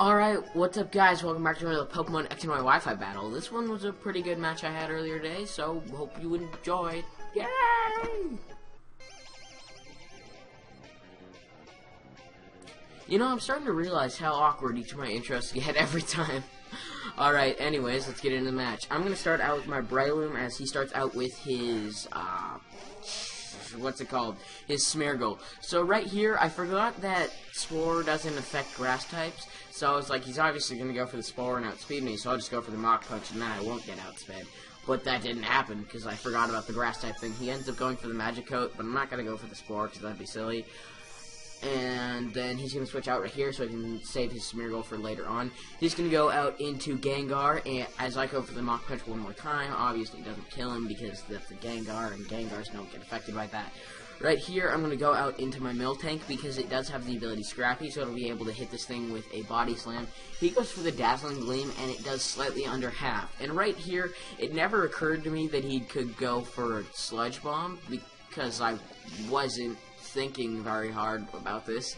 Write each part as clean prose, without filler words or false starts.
Alright, what's up guys? Welcome back to another Pokemon X and Y Wi-Fi battle. This one was a pretty good match I had earlier today, so hope you enjoyed. Yay! You know, I'm starting to realize how awkward each of my intros get every time. Alright, anyways, let's get into the match. I'm going to start out with my Breloom as he starts out with his, what's it called? His Smeargle. So right here, I forgot that Spore doesn't affect grass types. So I was like, he's obviously going to go for the Spore and outspeed me, so I'll just go for the Mach Punch and then I won't get outsped. But that didn't happen because I forgot about the grass type thing. He ends up going for the Magic Coat, but I'm not going to go for the Spore because that'd be silly. And then he's going to switch out right here so I can save his Smeargle for later on. He's going to go out into Gengar, and as I go for the Mach Punch one more time, obviously it doesn't kill him because that's a Gengar, and Gengars don't get affected by that. Right here, I'm going to go out into my Miltank because it does have the ability Scrappy, so it'll be able to hit this thing with a Body Slam. He goes for the Dazzling Gleam, and it does slightly under half. And right here, it never occurred to me that he could go for a Sludge Bomb because I wasn't thinking very hard about this.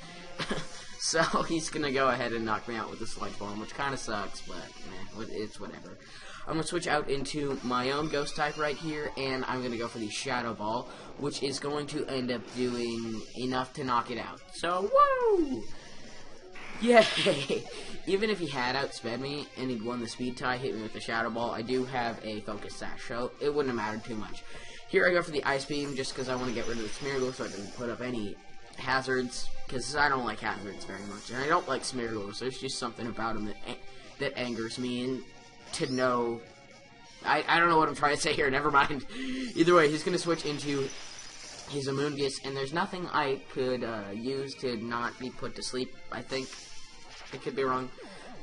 So he's gonna go ahead and knock me out with the Sludge Bomb, which kind of sucks, but it's whatever. I'm gonna switch out into my own Ghost type right here, and I'm gonna go for the Shadow Ball, which is going to end up doing enough to knock it out. So woo! Yay! Even if he had outsped me and he'd won the speed tie, hit me with the Shadow Ball, I do have a Focus Sash, so it wouldn't have mattered too much. Here I go for the Ice Beam, just because I want to get rid of the Smeargle so I can put up any hazards, because I don't like hazards very much, and I don't like Smeargles. There's just something about them that angers me, and to know... I don't know what I'm trying to say here, never mind. Either way, he's going to switch into his Amoonguss, and there's nothing I could use to not be put to sleep, I think. I could be wrong.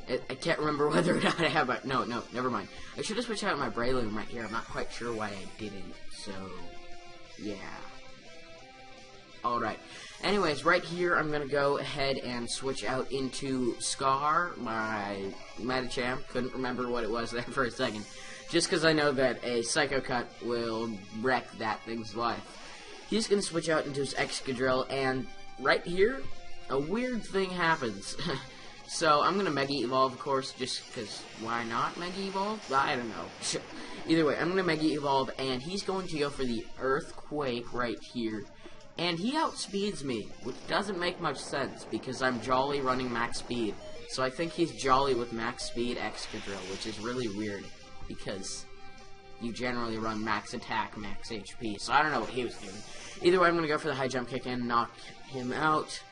I can't remember whether or not I have my... No, never mind. I should have switched out my Breloom right here. I'm not quite sure why I didn't. So, yeah. Alright. Anyways, right here, I'm going to go ahead and switch out into Scar, my Medicham. Couldn't remember what it was there for a second. Just because I know that a Psycho Cut will wreck that thing's life. He's going to switch out into his Excadrill, and right here, a weird thing happens. So, I'm going to Mega Evolve, of course, just because why not Mega Evolve? I don't know. Either way, I'm going to Mega Evolve, and he's going to go for the Earthquake right here. And he outspeeds me, which doesn't make much sense, because I'm Jolly running max speed. So I think he's Jolly with max speed Excadrill, which is really weird, because you generally run max attack, max HP. So I don't know what he was doing. Either way, I'm going to go for the high jump kick and knock him out.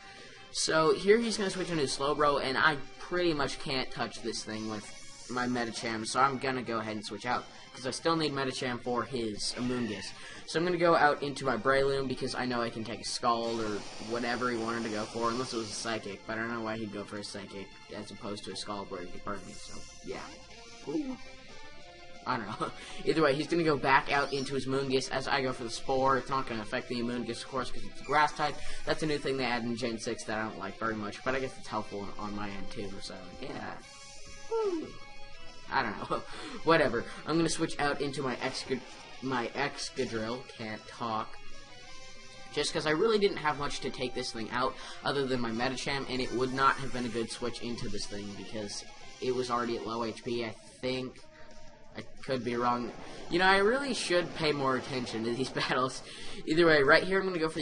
So here he's going to switch into Slowbro, and I pretty much can't touch this thing with my Medicham, so I'm going to go ahead and switch out, because I still need Medicham for his Amoonguss. So I'm going to go out into my Breloom, because I know I can take a Scald or whatever he wanted to go for, unless it was a Psychic, but I don't know why he'd go for a Psychic as opposed to a Scald where he could burn me, so yeah. Ooh. I don't know. Either way, he's going to go back out into his Moonguss as I go for the Spore. It's not going to affect the Moonguss, of course, because it's a Grass type. That's a new thing they added in Gen 6 that I don't like very much, but I guess it's helpful on my end, too, so, yeah. Woo. I don't know. Whatever. I'm going to switch out into my Excadrill. Can't talk. Just because I really didn't have much to take this thing out, other than my Medicham, and it would not have been a good switch into this thing, because it was already at low HP, I think. I could be wrong. You know, I really should pay more attention to these battles. Either way, right here I'm going to go for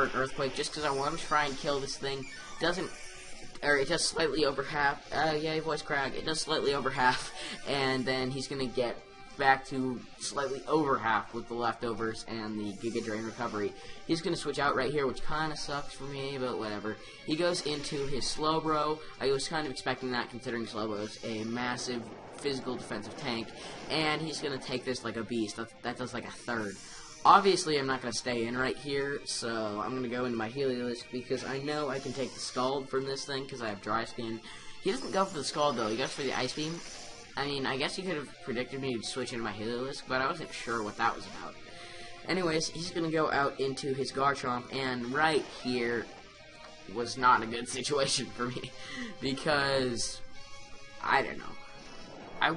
an Earthquake, just because I want to try and kill this thing. It does slightly over half. Yay, voice crack. It does slightly over half, and then he's going to get back to slightly over half with the leftovers and the Giga Drain recovery. He's going to switch out right here, which kind of sucks for me, but whatever. He goes into his Slowbro. I was kind of expecting that, considering Slowbro is a massive physical defensive tank, and he's going to take this like a beast. That does like a third. Obviously, I'm not going to stay in right here, so I'm going to go into my Heliolisk, because I know I can take the Scald from this thing, because I have Dry Skin. He doesn't go for the Scald, though. He goes for the Ice Beam. I mean, I guess you could have predicted me to switch into my Heliolisk, but I wasn't sure what that was about. Anyways, he's going to go out into his Garchomp, and right here was not a good situation for me, because, I don't know. I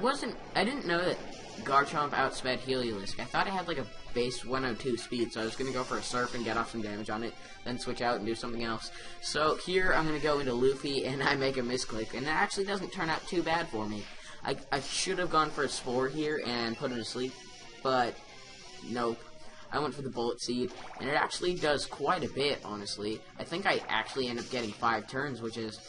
didn't know that Garchomp outsped Heliolisk. I thought it had like a base 102 speed, so I was going to go for a surf and get off some damage on it, then switch out and do something else. So here I'm going to go into Luffy, and I make a misclick, and it actually doesn't turn out too bad for me. I should have gone for a Spore here and put him to sleep, but nope. I went for the Bullet Seed, and it actually does quite a bit, honestly. I think I actually end up getting 5 turns, which is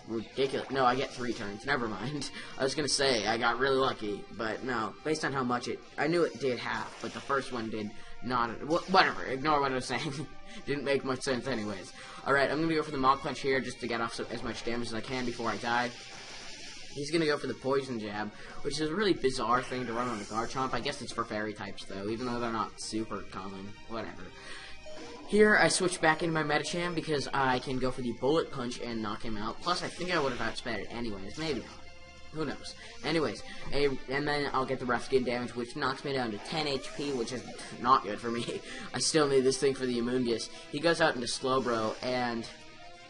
ridiculous. No, I get 3 turns. Never mind. I was gonna say I got really lucky, but no. Based on how much I knew it did half, but the first one did not. Whatever. Ignore what I was saying. Didn't make much sense, anyways. All right, I'm gonna go for the Mach Punch here just to get off as much damage as I can before I die. He's going to go for the Poison Jab, which is a really bizarre thing to run on a Garchomp. I guess it's for fairy types, though, even though they're not super common. Whatever. Here, I switch back into my Medicham because I can go for the Bullet Punch and knock him out. Plus, I think I would have outsped it anyways. Maybe not. Who knows? Anyways, and then I'll get the Rough Skin damage, which knocks me down to 10 HP, which is not good for me. I still need this thing for the Amoonguss. He goes out into Slowbro, and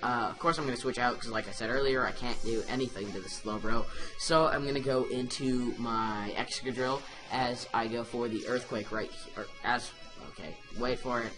of course I'm going to switch out because, like I said earlier, I can't do anything to the Slowbro. So I'm going to go into my Excadrill as I go for the Earthquake right here. Okay, wait for it.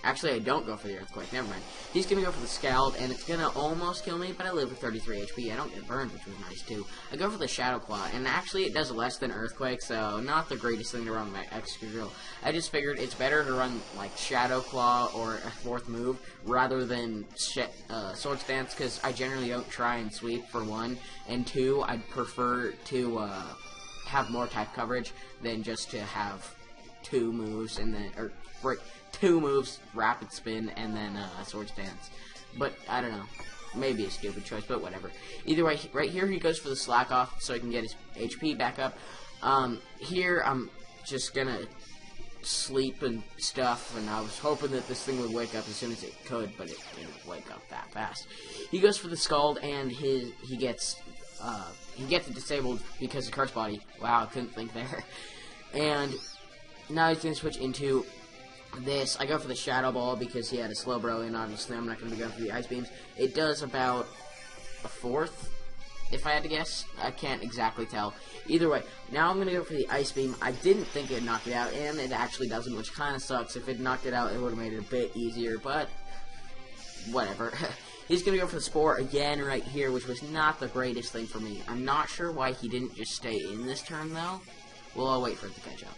Actually, I don't go for the Earthquake. Never mind. He's going to go for the Scald, and it's going to almost kill me, but I live with 33 HP. I don't get burned, which was nice, too. I go for the Shadow Claw, and actually it does less than Earthquake, so not the greatest thing to run my Excadrill. I just figured it's better to run, like, Shadow Claw or a 4th move rather than Swords Dance, because I generally don't try and sweep, for 1, and 2, I'd prefer to have more type coverage than just to have 2 moves and then, or, right, 2 moves, Rapid Spin, and then Swords Dance. But, I don't know. Maybe a stupid choice, but whatever. Either way, right here he goes for the Slack Off so he can get his HP back up. Here I'm just gonna sleep and stuff, and I was hoping that this thing would wake up as soon as it could, but it didn't wake up that fast. He goes for the Scald, and he gets it disabled because of Curse Body. Wow, I couldn't think there. And now he's gonna switch into this. I go for the Shadow Ball because he had a Slowbro, and obviously I'm not going to be going for the Ice Beams. It does about a 4th, if I had to guess. I can't exactly tell. Either way, now I'm going to go for the Ice Beam. I didn't think it knocked it out, and it actually doesn't, which kind of sucks. If it knocked it out, it would have made it a bit easier, but whatever. He's going to go for the Spore again right here, which was not the greatest thing for me. I'm not sure why he didn't just stay in this turn, though. Well, I'll wait for it to catch up.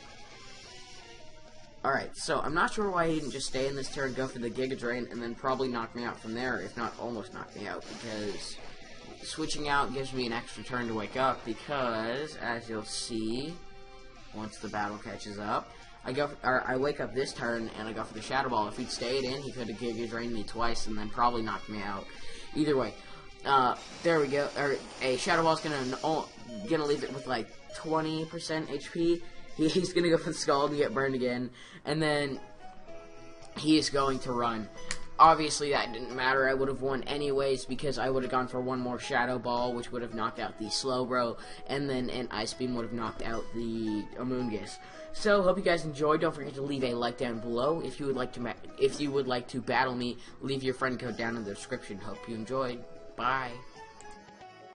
Alright, so I'm not sure why he didn't just stay in this turn, go for the Giga Drain, and then probably knock me out from there, if not almost knock me out, because switching out gives me an extra turn to wake up, because, as you'll see, once the battle catches up, I wake up this turn, and I go for the Shadow Ball. If he'd stayed in, he could have Giga Drained me twice, and then probably knocked me out. Either way, there we go. A Shadow Ball's gonna leave it with, like, 20% HP. He's going to go for the Scald and get burned again, and then he is going to run. Obviously, that didn't matter. I would have won anyways because I would have gone for one more Shadow Ball, which would have knocked out the Slowbro, and then an Ice Beam would have knocked out the Amoonguss. So, hope you guys enjoyed. Don't forget to leave a like down below. If you would like to battle me, leave your friend code down in the description. Hope you enjoyed. Bye.